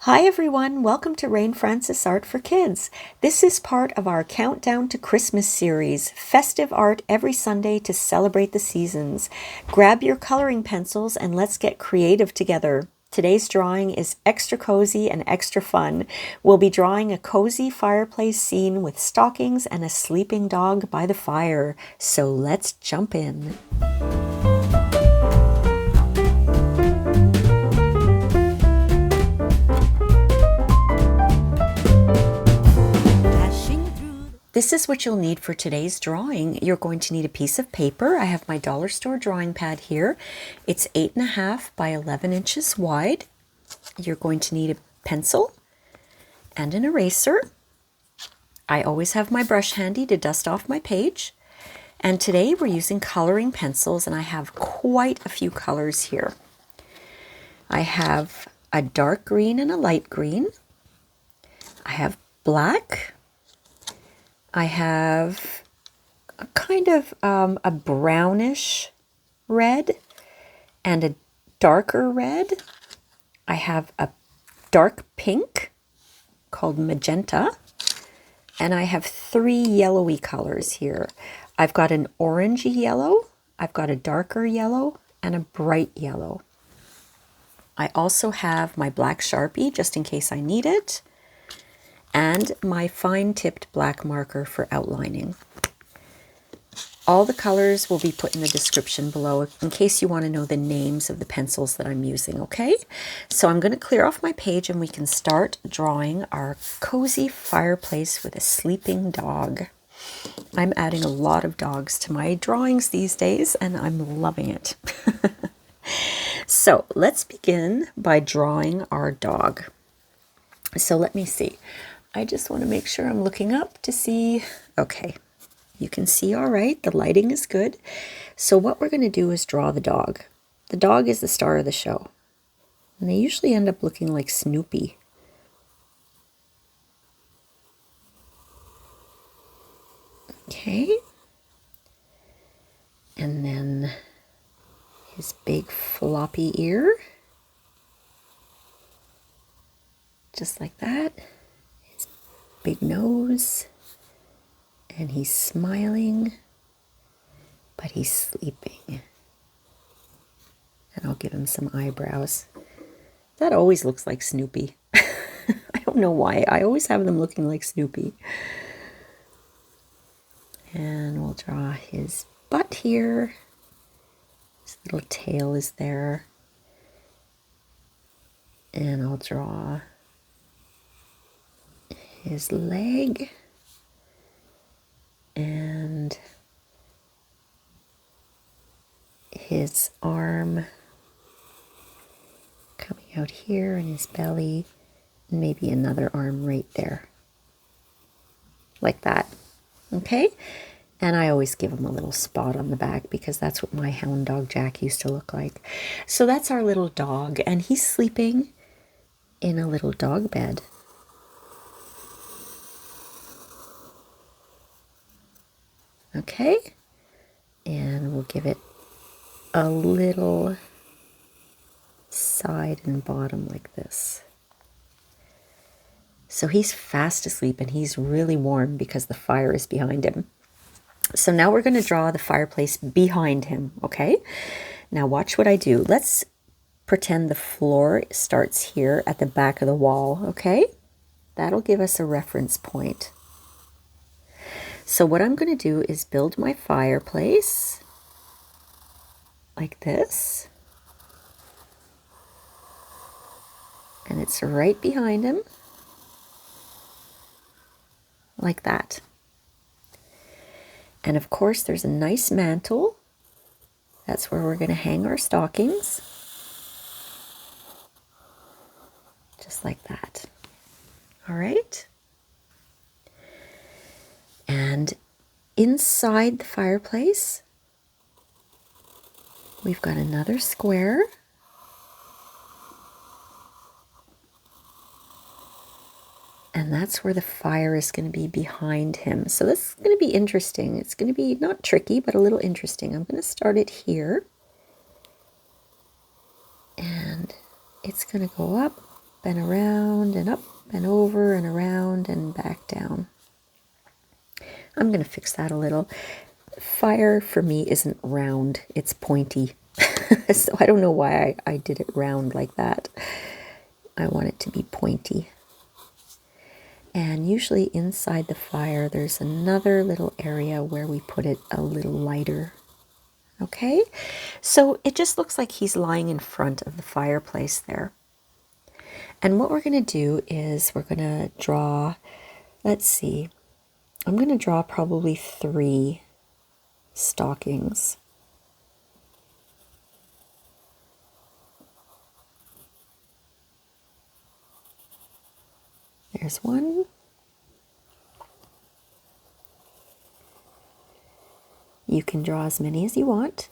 Hi everyone, welcome to Rain Francis Art for Kids. This is part of our Countdown to Christmas series, festive art every Sunday to celebrate the seasons. Grab your coloring pencils and let's get creative together. Today's drawing is extra cozy and extra fun. We'll be drawing a cozy fireplace scene with stockings and a sleeping dog by the fire. So let's jump in. This is what you'll need for today's drawing. You're going to need a piece of paper. I have my dollar store drawing pad here. It's 8.5 by 11 inches wide. You're going to need a pencil and an eraser. I always have my brush handy to dust off my page. And today we're using coloring pencils, and I have quite a few colors here. I have a dark green and a light green. I have black. I have a kind of a brownish red and a darker red. I have a dark pink called magenta, and I have 3 yellowy colors here. I've got an orangey yellow, I've got a darker yellow, and a bright yellow. I also have my black Sharpie just in case I need it, and my fine-tipped black marker for outlining. All the colors will be put in the description below in case you want to know the names of the pencils that I'm using, okay? So I'm going to clear off my page and we can start drawing our cozy fireplace with a sleeping dog. I'm adding a lot of dogs to my drawings these days and I'm loving it. So let's begin by drawing our dog. So let me see. I just want to make sure I'm looking up to see. Okay, you can see all right. The lighting is good. So what we're going to do is draw the dog. The dog is the star of the show. And they usually end up looking like Snoopy. Okay. And then his big floppy ear. Just like that. Big nose, and he's smiling, but he's sleeping. And I'll give him some eyebrows. That always looks like Snoopy. I don't know why. I always have them looking like Snoopy. And we'll draw his butt here. His little tail is there. And I'll draw his leg and his arm coming out here and his belly, and maybe another arm right there, like that. Okay, and I always give him a little spot on the back because that's what my hound dog Jack used to look like. So that's our little dog, and he's sleeping in a little dog bed. Okay, and we'll give it a little side and bottom like this. So he's fast asleep and he's really warm because the fire is behind him. So now we're going to draw the fireplace behind him, okay? Now watch what I do. Let's pretend the floor starts here at the back of the wall, okay? That'll give us a reference point. So what I'm going to do is build my fireplace like this. And it's right behind him, like that. And of course there's a nice mantle. That's where we're going to hang our stockings. Just like that. All right. And inside the fireplace, we've got another square. And that's where the fire is going to be behind him. So this is going to be interesting. It's going to be not tricky, but a little interesting. I'm going to start it here. And it's going to go up and around and up and over and around and back down. I'm going to fix that a little. Fire for me isn't round, it's pointy. So I don't know why I did it round like that. I want it to be pointy. And usually inside the fire, there's another little area where we put it a little lighter. Okay, so it just looks like he's lying in front of the fireplace there. And what we're going to do is we're going to draw, let's see, I'm going to draw probably 3 stockings. There's one. You can draw as many as you want.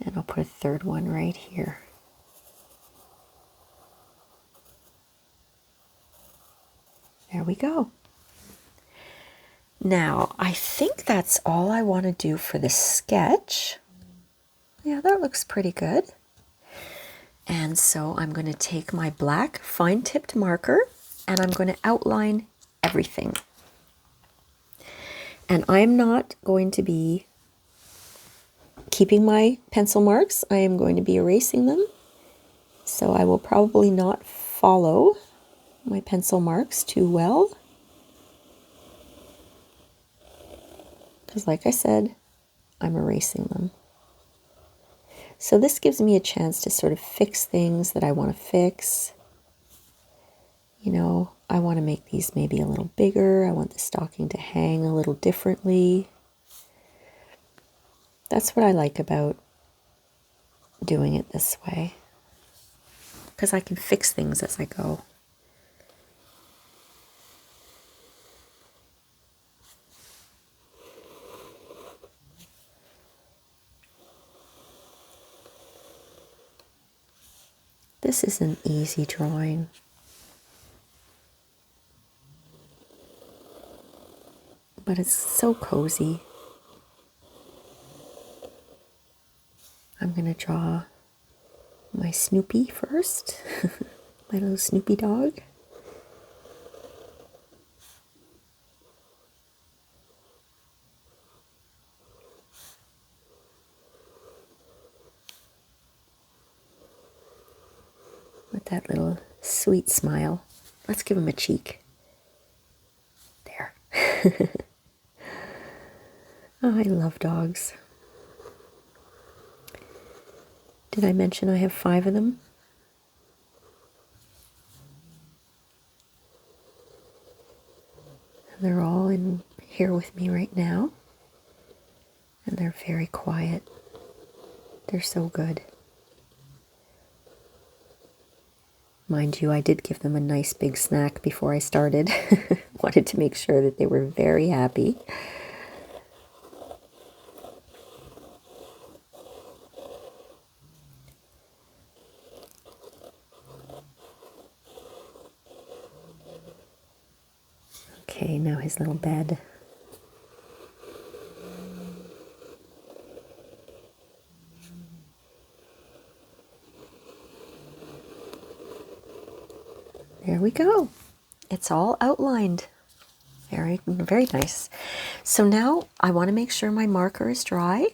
And I'll put a 3rd one right here. There we go. Now, I think that's all I want to do for the sketch. Yeah, that looks pretty good. And so I'm going to take my black fine-tipped marker and I'm going to outline everything. And I'm not going to be keeping my pencil marks. I am going to be erasing them. So I will probably not follow my pencil marks too well. Because like I said, I'm erasing them. So this gives me a chance to sort of fix things that I want to fix. You know, I want to make these maybe a little bigger. I want the stocking to hang a little differently. That's what I like about doing it this way, because I can fix things as I go. This is an easy drawing. But it's so cozy. I'm going to draw my Snoopy first, my little Snoopy dog. With that little sweet smile. Let's give him a cheek. There. Oh, I love dogs. Did I mention I have 5 of them? And they're all in here with me right now. And they're very quiet. They're so good. Mind you, I did give them a nice big snack before I started. Wanted to make sure that they were very happy. Okay, now his little bed. There we go. It's all outlined. Very, very nice. So now I want to make sure my marker is dry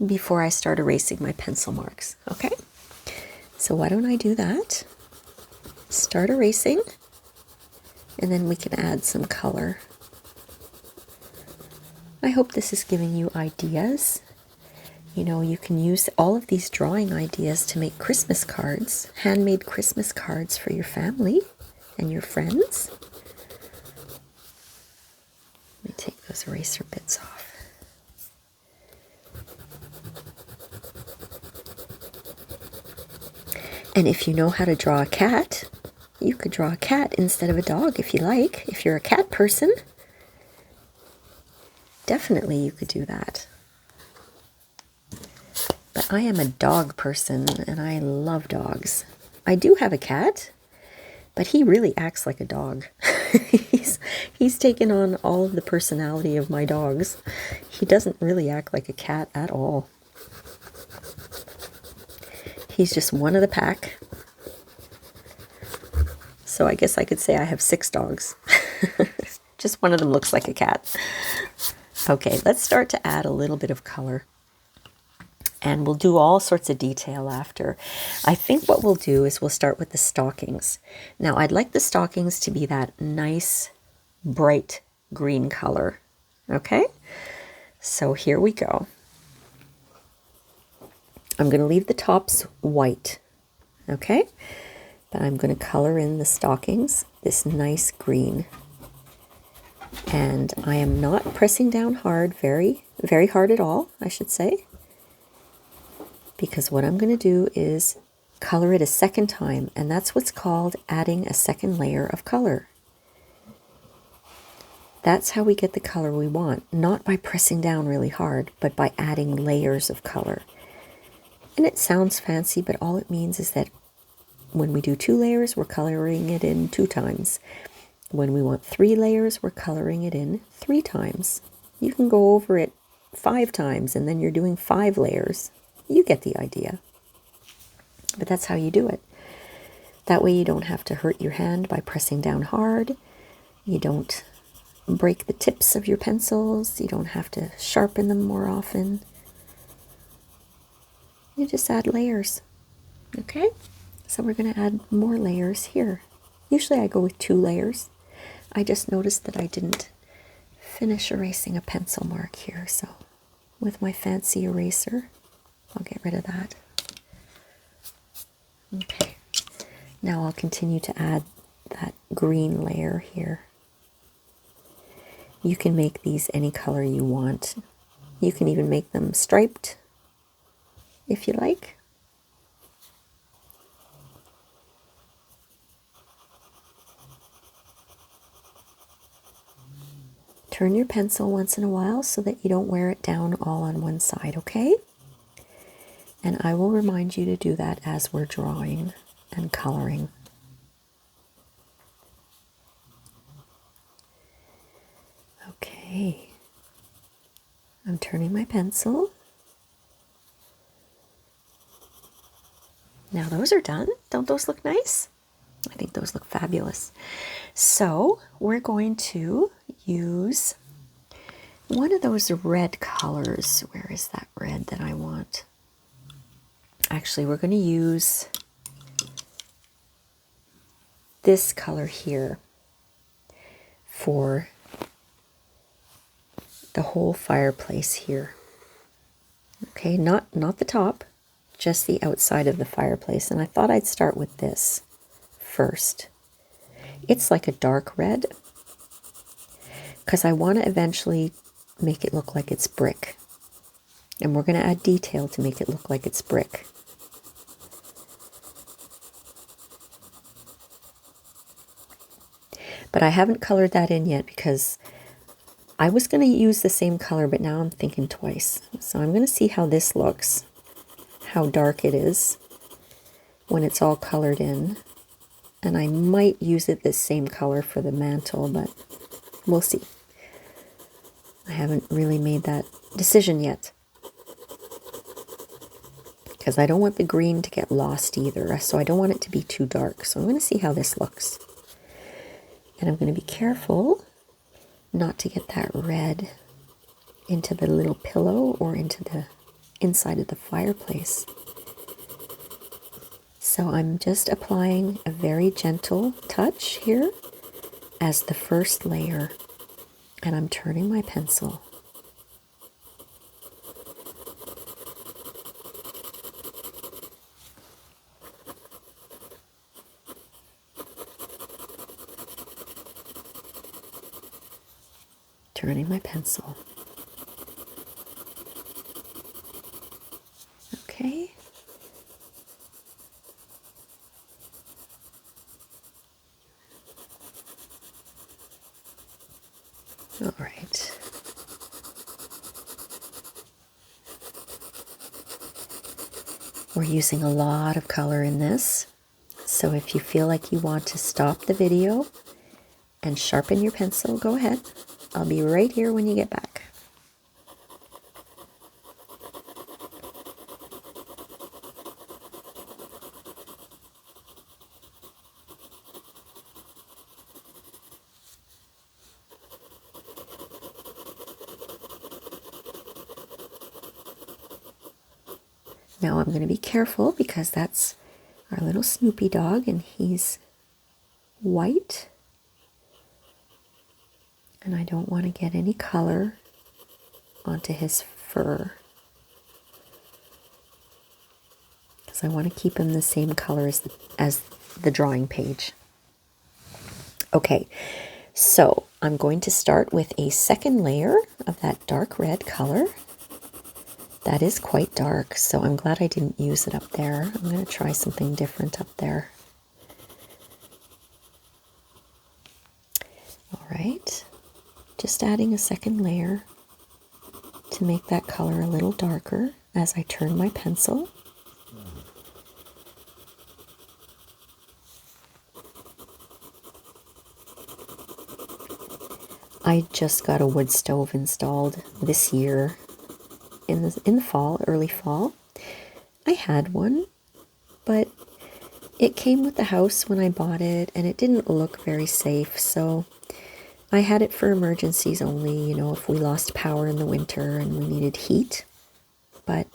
before I start erasing my pencil marks. Okay? So why don't I do that? Start erasing, and then we can add some color. I hope this is giving you ideas. You know, you can use all of these drawing ideas to make Christmas cards, handmade Christmas cards for your family and your friends. Let me take those eraser bits off. And if you know how to draw a cat, you could draw a cat instead of a dog if you like. If you're a cat person, definitely you could do that. But I am a dog person, and I love dogs. I do have a cat, but he really acts like a dog. He's taken on all of the personality of my dogs. He doesn't really act like a cat at all. He's just one of the pack. So I guess I could say I have 6 dogs. Just one of them looks like a cat. Okay, let's start to add a little bit of color. And we'll do all sorts of detail after. I think what we'll do is we'll start with the stockings. Now, I'd like the stockings to be that nice, bright green color. Okay? So here we go. I'm going to leave the tops white. Okay? But I'm going to color in the stockings this nice green. And I am not pressing down hard, very hard at all, I should say. Because what I'm going to do is color it a second time, and that's what's called adding a second layer of color. That's how we get the color we want, not by pressing down really hard, but by adding layers of color. And it sounds fancy, but all it means is that when we do 2 layers, we're coloring it in 2 times. When we want 3 layers, we're coloring it in 3 times. You can go over it 5 times, and then you're doing 5 layers. You get the idea. But that's how you do it. That way you don't have to hurt your hand by pressing down hard. You don't break the tips of your pencils. You don't have to sharpen them more often. You just add layers. Okay? So we're going to add more layers here. Usually I go with 2 layers. I just noticed that I didn't finish erasing a pencil mark here. So with my fancy eraser, I'll get rid of that. Okay. Now I'll continue to add that green layer here. You can make these any color you want. You can even make them striped if you like. Turn your pencil once in a while so that you don't wear it down all on one side, okay? And I will remind you to do that as we're drawing and coloring. Okay. I'm turning my pencil. Now those are done. Don't those look nice? I think those look fabulous. So we're going to use one of those red colors. Where is that red that I want? Actually, we're going to use this color here for the whole fireplace here. Okay, not the top, just the outside of the fireplace. And I thought I'd start with this first. It's like a dark red because I want to eventually make it look like it's brick. And we're going to add detail to make it look like it's brick. But I haven't colored that in yet because I was going to use the same color, but now I'm thinking twice. So I'm going to see how this looks, how dark it is when it's all colored in. And I might use it this same color for the mantle, but we'll see. I haven't really made that decision yet, because I don't want the green to get lost either, so I don't want it to be too dark. So I'm going to see how this looks. And I'm going to be careful not to get that red into the little pillow or into the inside of the fireplace. So I'm just applying a very gentle touch here as the first layer, and I'm turning my pencil. Turning my pencil. Okay. All right. We're using a lot of color in this, so if you feel like you want to stop the video and sharpen your pencil, go ahead. I'll be right here when you get back. Now I'm going to be careful because that's our little Snoopy dog and he's white. And I don't want to get any color onto his fur. Because I want to keep him the same color as the drawing page. Okay, so I'm going to start with a second layer of that dark red color. That is quite dark, so I'm glad I didn't use it up there. I'm going to try something different up there. All right, just adding a second layer to make that color a little darker as I turn my pencil. I just got a wood stove installed this year in the fall, early fall. I had one, but it came with the house when I bought it and it didn't look very safe, so I had it for emergencies only, you know, if we lost power in the winter and we needed heat. But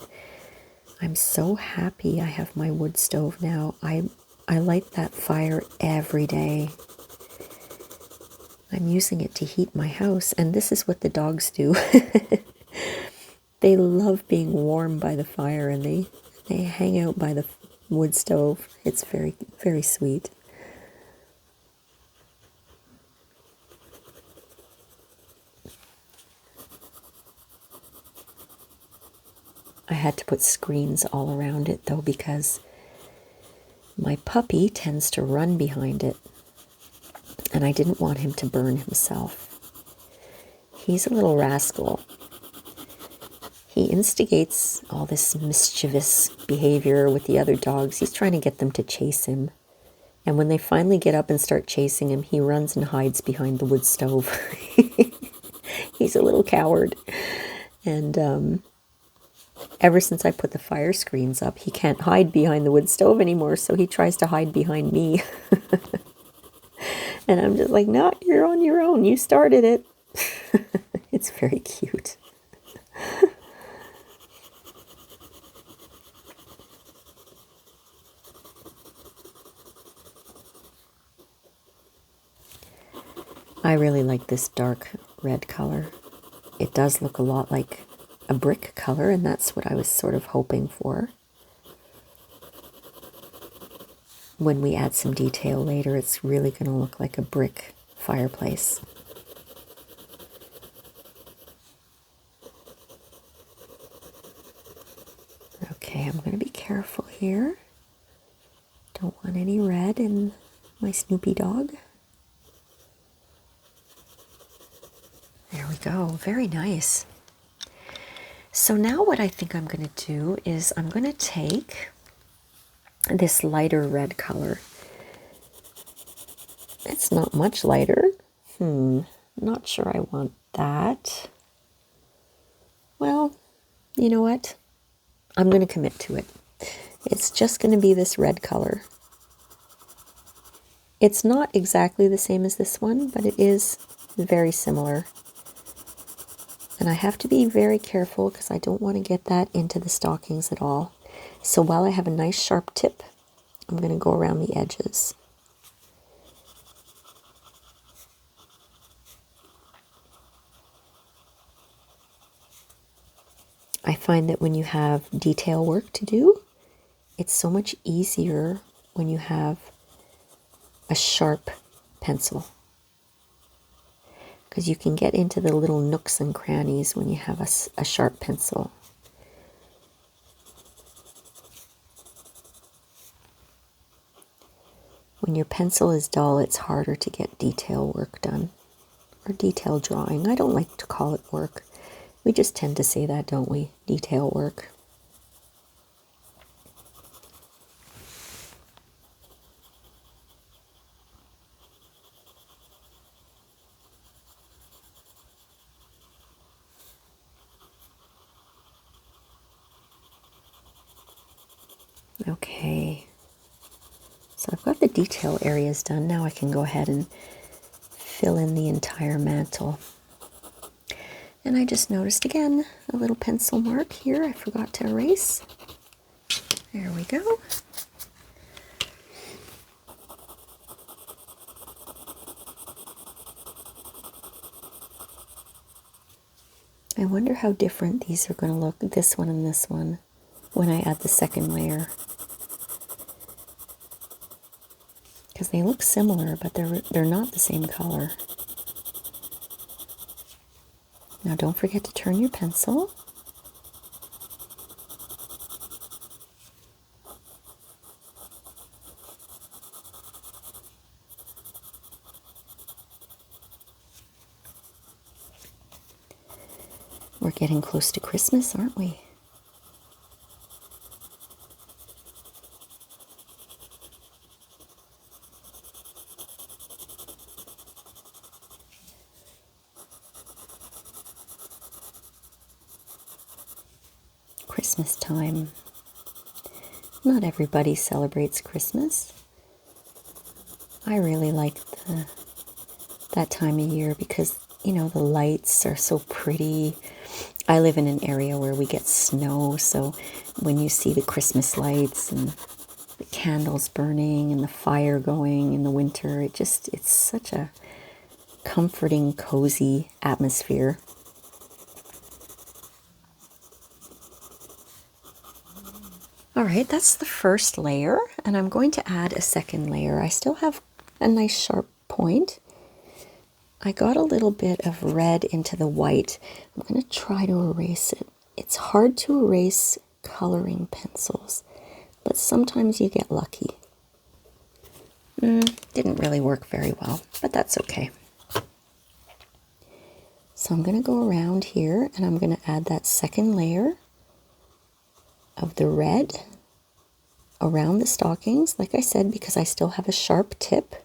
I'm so happy I have my wood stove now. I light that fire every day. I'm using it to heat my house, and this is what the dogs do. They love being warm by the fire, and they hang out by the wood stove. It's very, very sweet. I had to put screens all around it, though, because my puppy tends to run behind it, and I didn't want him to burn himself. He's a little rascal. He instigates all this mischievous behavior with the other dogs. He's trying to get them to chase him. And when they finally get up and start chasing him, he runs and hides behind the wood stove. He's a little coward. And ever since I put the fire screens up, he can't hide behind the wood stove anymore, so he tries to hide behind me. And I'm just like, no, you're on your own. You started it. It's very cute. I really like this dark red color. It does look a lot like a brick color, and that's what I was sort of hoping for. When we add some detail later, it's really going to look like a brick fireplace. Okay, I'm going to be careful here. Don't want any red in my Snoopy dog. There we go, very nice. So now what I think I'm going to do is I'm going to take this lighter red color. It's not much lighter. Not sure I want that. Well, you know what? I'm going to commit to it. It's just going to be this red color. It's not exactly the same as this one, but it is very similar. And I have to be very careful because I don't want to get that into the stockings at all. So while I have a nice sharp tip, I'm going to go around the edges. I find that when you have detail work to do, it's so much easier when you have a sharp pencil. Because you can get into the little nooks and crannies when you have a sharp pencil. When your pencil is dull, it's harder to get detail work done, or detail drawing. I don't like to call it work. We just tend to say that, don't we? Detail work. Okay, so I've got the detail areas done. Now I can go ahead and fill in the entire mantle. And I just noticed again a little pencil mark here I forgot to erase. There we go. I wonder how different these are going to look, this one and this one, when I add the second layer. Because they look similar, but they're not the same color. Now don't forget to turn your pencil. We're getting close to Christmas, aren't we? Christmas time. Not everybody celebrates Christmas. I really like that time of year because, you know, the lights are so pretty. I live in an area where we get snow, so when you see the Christmas lights and the candles burning and the fire going in the winter, it's such a comforting, cozy atmosphere. All right, that's the first layer, and I'm going to add a second layer. I still have a nice sharp point. I got a little bit of red into the white. I'm going to try to erase it. It's hard to erase coloring pencils, but sometimes you get lucky. Didn't really work very well, but that's okay. So I'm going to go around here, and I'm going to add that second layer of the red around the stockings, like I said, because I still have a sharp tip.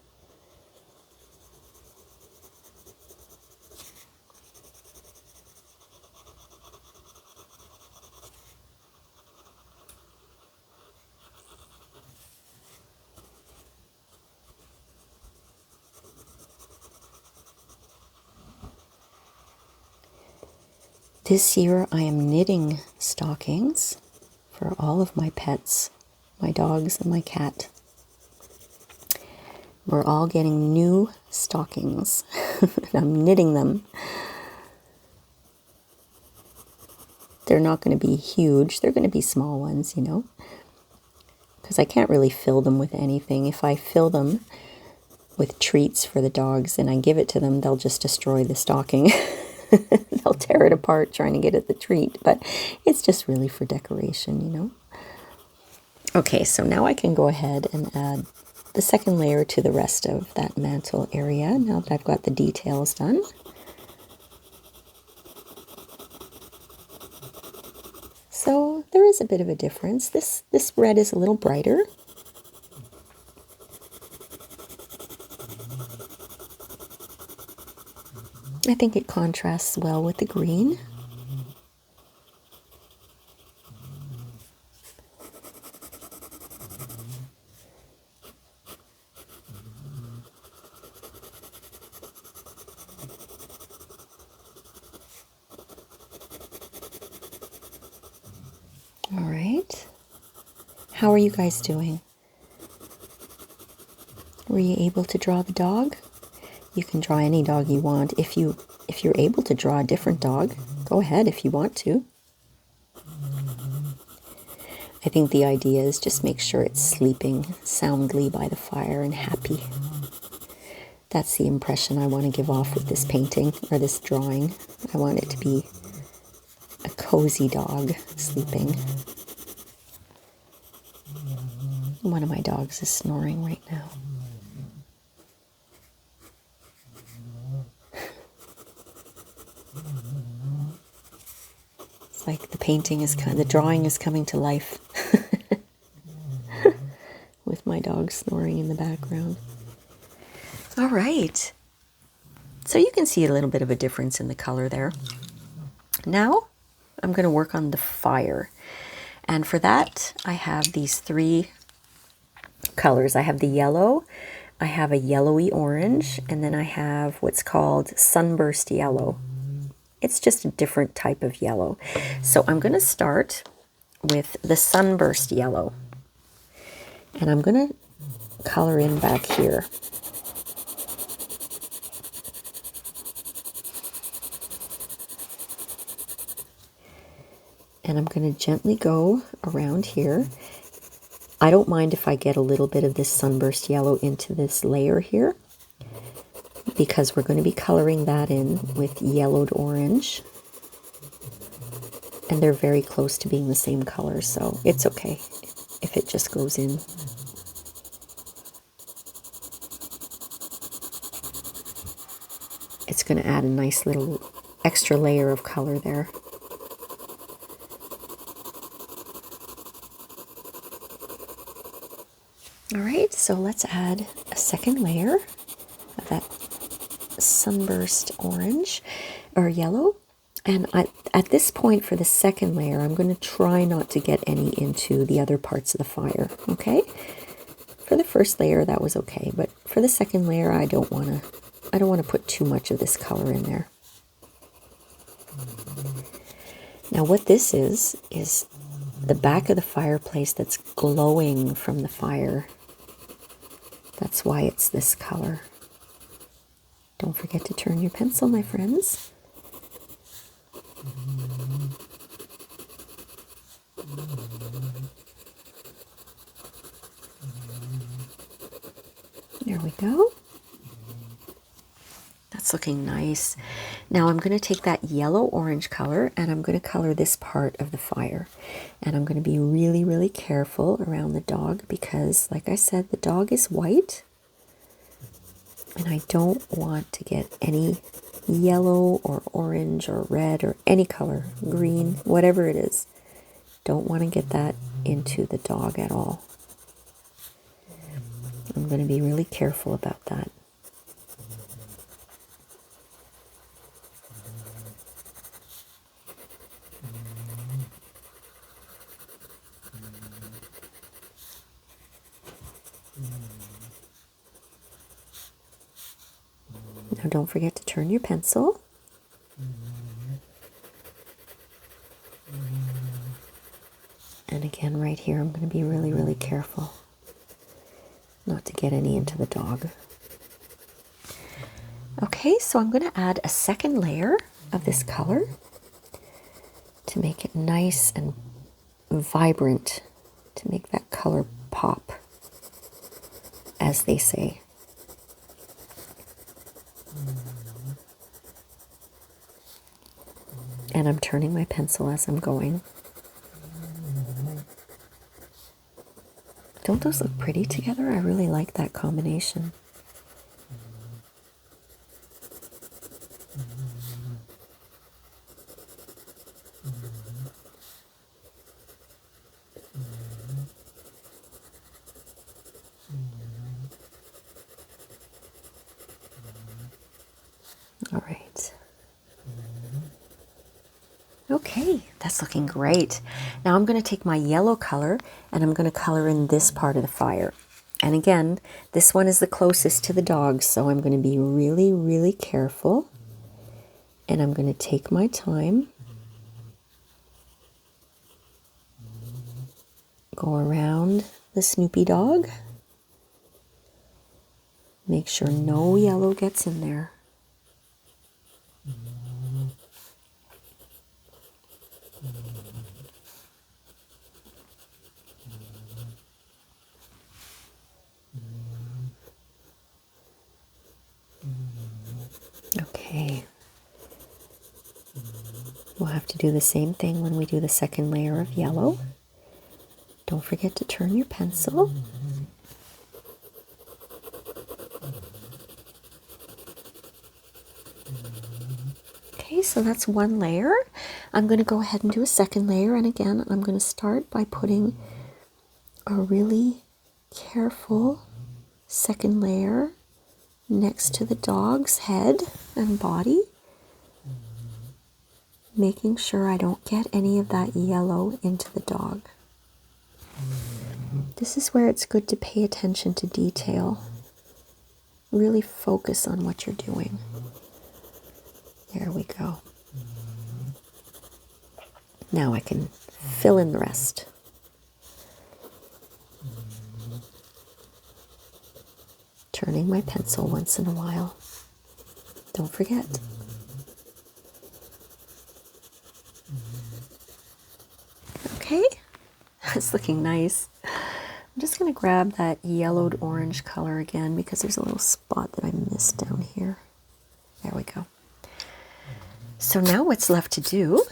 This year I am knitting stockings for all of my pets, my dogs and my cat. We're all getting new stockings. I'm knitting them. They're not going to be huge. They're going to be small ones, you know, because I can't really fill them with anything. If I fill them with treats for the dogs and I give it to them, they'll just destroy the stocking. They'll tear it apart trying to get at the treat, but it's just really for decoration, you know. Okay, so now I can go ahead and add the second layer to the rest of that mantle area now that I've got the details done. So there is a bit of a difference. This red is a little brighter. I think it contrasts well with the green. All right. How are you guys doing? Were you able to draw the dog? You can draw any dog you want. If you're able to draw a different dog, go ahead if you want to. I think the idea is just make sure it's sleeping soundly by the fire and happy. That's the impression I want to give off with this painting or this drawing. I want it to be a cozy dog sleeping. One of my dogs is snoring right now. It's like the painting is the drawing is coming to life with my dog snoring in the background. All right. So you can see a little bit of a difference in the color there. Now I'm going to work on the fire. And for that, I have these three colors. I have the yellow, I have a yellowy orange, and then I have what's called sunburst yellow. It's just a different type of yellow. So I'm going to start with the sunburst yellow. And I'm going to color in back here. And I'm going to gently go around here. I don't mind if I get a little bit of this sunburst yellow into this layer here, because we're going to be coloring that in with yellowed orange. And they're very close to being the same color, so it's okay if it just goes in. It's going to add a nice little extra layer of color there. All right, so let's add a second layer of that sunburst orange or yellow. And at this point for the second layer, I'm going to try not to get any into the other parts of the fire, okay? For the first layer, that was okay, but for the second layer, I don't want to put too much of this color in there. Now what this is the back of the fireplace that's glowing from the fire. That's why it's this color. Don't forget to turn your pencil, my friends. There we go. That's looking nice. Now I'm going to take that yellow-orange color and I'm going to color this part of the fire. And I'm going to be really, really careful around the dog because, like I said, the dog is white. And I don't want to get any yellow or orange or red or any color, green, whatever it is. Don't want to get that into the dog at all. I'm going to be really careful about that. Now don't forget to turn your pencil. And again, right here, I'm going to be really, really careful not to get any into the dog. Okay, so I'm going to add a second layer of this color to make it nice and vibrant, to make that color pop, as they say. And I'm turning my pencil as I'm going. Don't those look pretty together? I really like that combination. All right. Okay, that's looking great. Now I'm going to take my yellow color and I'm going to color in this part of the fire. And again, this one is the closest to the dog, so I'm going to be really, really careful. And I'm going to take my time. Go around the Snoopy dog. Make sure no yellow gets in there. Okay. We'll have to do the same thing when we do the second layer of yellow. Don't forget to turn your pencil. Okay, so that's one layer. I'm going to go ahead and do a second layer, and again, I'm going to start by putting a really careful second layer next to the dog's head and body, making sure I don't get any of that yellow into the dog. This is where it's good to pay attention to detail. Really focus on what you're doing. There we go. Now I can fill in the rest. Turning my pencil once in a while. Don't forget. Okay, that's looking nice. I'm just going to grab that yellowed orange color again because there's a little spot that I missed down here. There we go. So now what's left to do,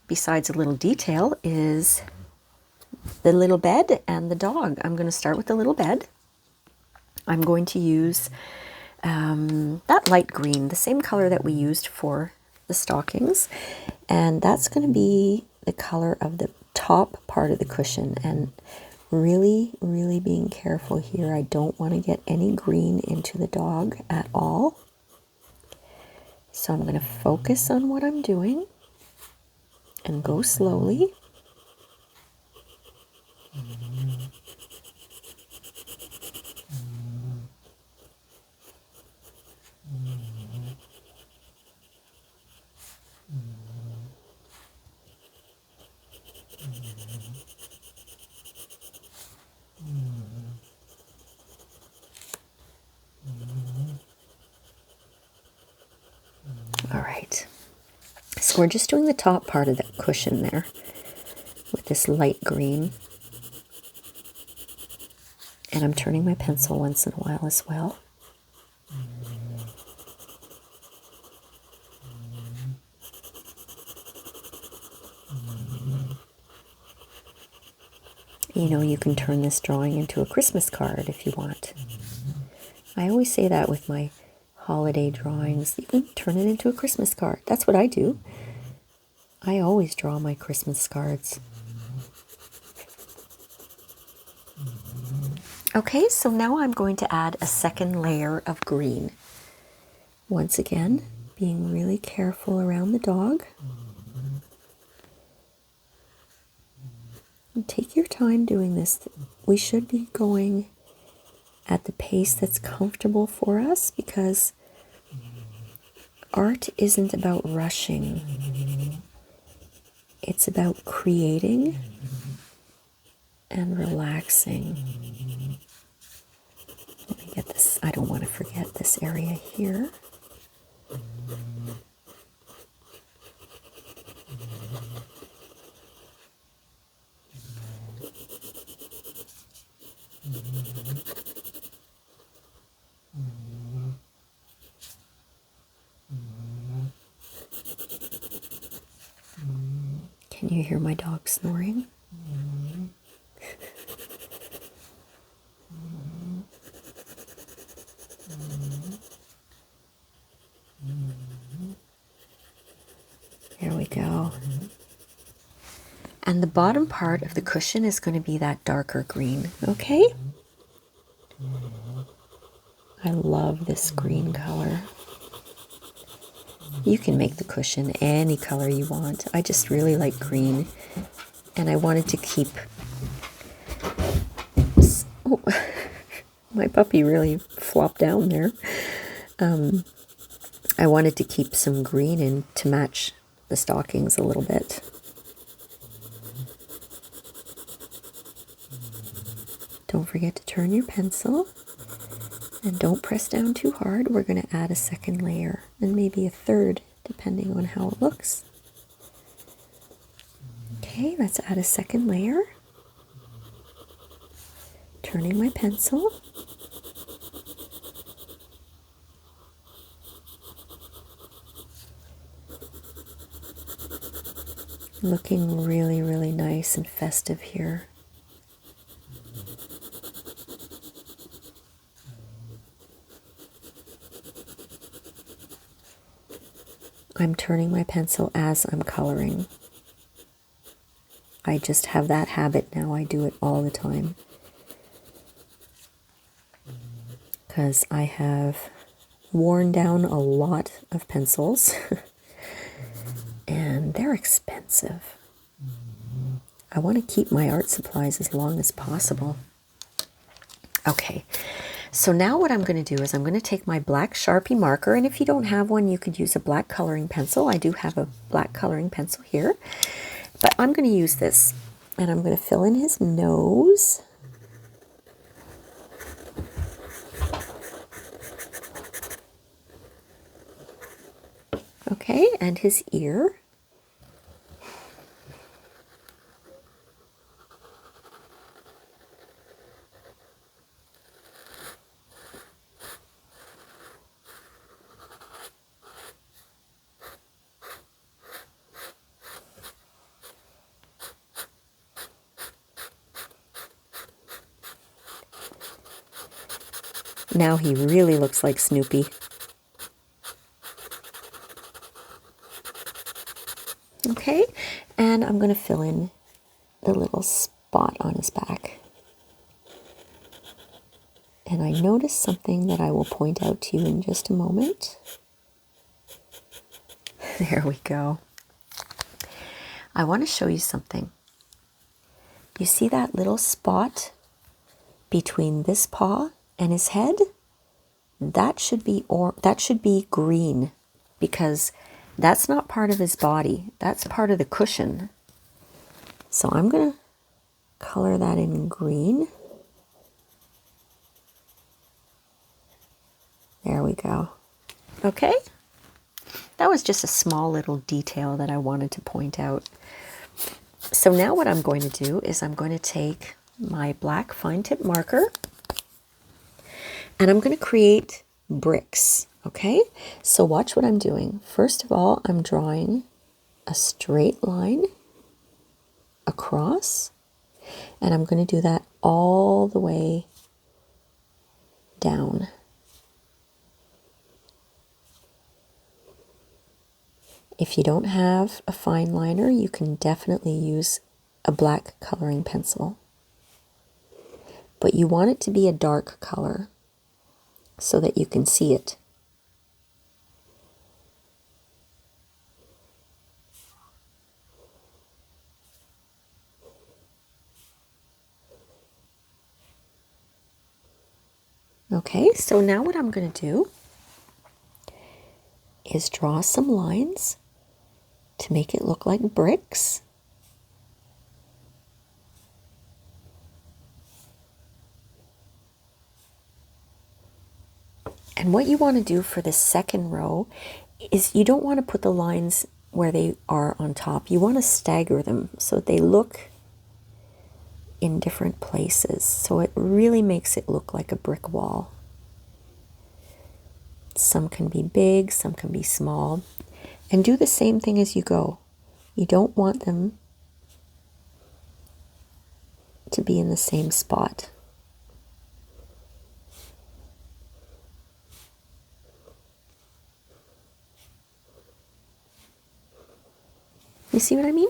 besides a little detail, is the little bed and the dog. I'm going to start with the little bed. I'm going to use that light green, the same color that we used for the stockings. And that's going to be the color of the top part of the cushion. And really, really being careful here. I don't want to get any green into the dog at all. So I'm going to focus on what I'm doing and go slowly. All right, so we're just doing the top part of the cushion there with this light green. And I'm turning my pencil once in a while as well. You know, you can turn this drawing into a Christmas card if you want. I always say that with my holiday drawings. You can turn it into a Christmas card. That's what I do. I always draw my Christmas cards. Okay, so now I'm going to add a second layer of green. Once again, being really careful around the dog. And take your time doing this. We should be going at the pace that's comfortable for us because art isn't about rushing. It's about creating and relaxing. Let me get this. I don't want to forget this area here. Can you hear my dog snoring? There we go. And the bottom part of the cushion is going to be that darker green, okay? I love this green color. You can make the cushion any color you want. I just really like green. And I wanted to keep... Oh, my puppy really flopped down there. I wanted to keep some green in to match the stockings a little bit. Don't forget to turn your pencil. And don't press down too hard. We're going to add a second layer and maybe a third, depending on how it looks. Okay, let's add a second layer. Turning my pencil. Looking really, really nice and festive here. I'm turning my pencil as I'm coloring. I just have that habit now. I do it all the time. Because I have worn down a lot of pencils. And they're expensive. I want to keep my art supplies as long as possible. Okay. So now what I'm going to do is I'm going to take my black Sharpie marker, and if you don't have one, you could use a black coloring pencil. I do have a black coloring pencil here. But I'm going to use this, and I'm going to fill in his nose. Okay, and his ear. Now he really looks like Snoopy. Okay, and I'm going to fill in the little spot on his back. And I noticed something that I will point out to you in just a moment. There we go. I want to show you something. You see that little spot between this paw and his head? That should be green, because that's not part of his body. That's part of the cushion. So I'm going to color that in green. There we go. Okay. That was just a small little detail that I wanted to point out. So now what I'm going to do is I'm going to take my black fine tip marker and I'm going to create bricks. Okay, so watch what I'm doing. First of all, I'm drawing a straight line across, and I'm going to do that all the way down. If you don't have a fine liner, you can definitely use a black coloring pencil. But you want it to be a dark color so that you can see it. Okay, so now what I'm going to do is draw some lines to make it look like bricks. And what you want to do for the second row is you don't want to put the lines where they are on top. You want to stagger them so that they look in different places. So it really makes it look like a brick wall. Some can be big, some can be small. And do the same thing as you go. You don't want them to be in the same spot. You see what I mean?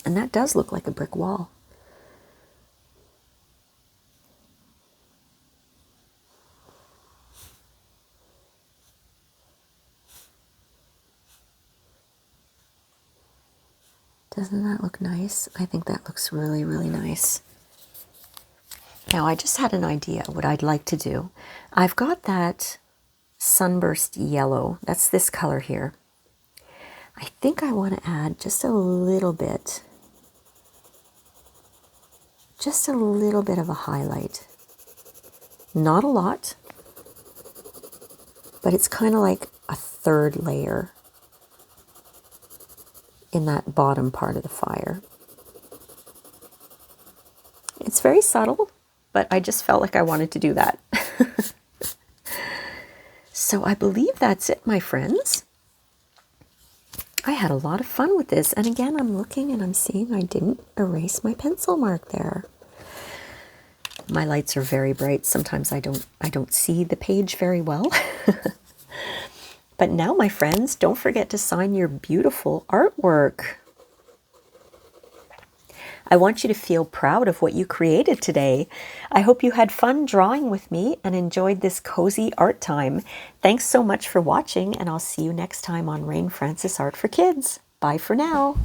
And that does look like a brick wall. Doesn't that look nice? I think that looks really, really nice. Now, I just had an idea what I'd like to do. I've got that sunburst yellow. That's this color here. I think I want to add just a little bit of a highlight. Not a lot, but it's kind of like a third layer in that bottom part of the fire. It's very subtle, but I just felt like I wanted to do that. So I believe that's it, my friends. I had a lot of fun with this, and again, I'm looking and I'm seeing I didn't erase my pencil mark there. My lights are very bright. Sometimes I don't see the page very well. But now, my friends, don't forget to sign your beautiful artwork. I want you to feel proud of what you created today. I hope you had fun drawing with me and enjoyed this cozy art time. Thanks so much for watching, and I'll see you next time on Rain Francis Art for Kids. Bye for now.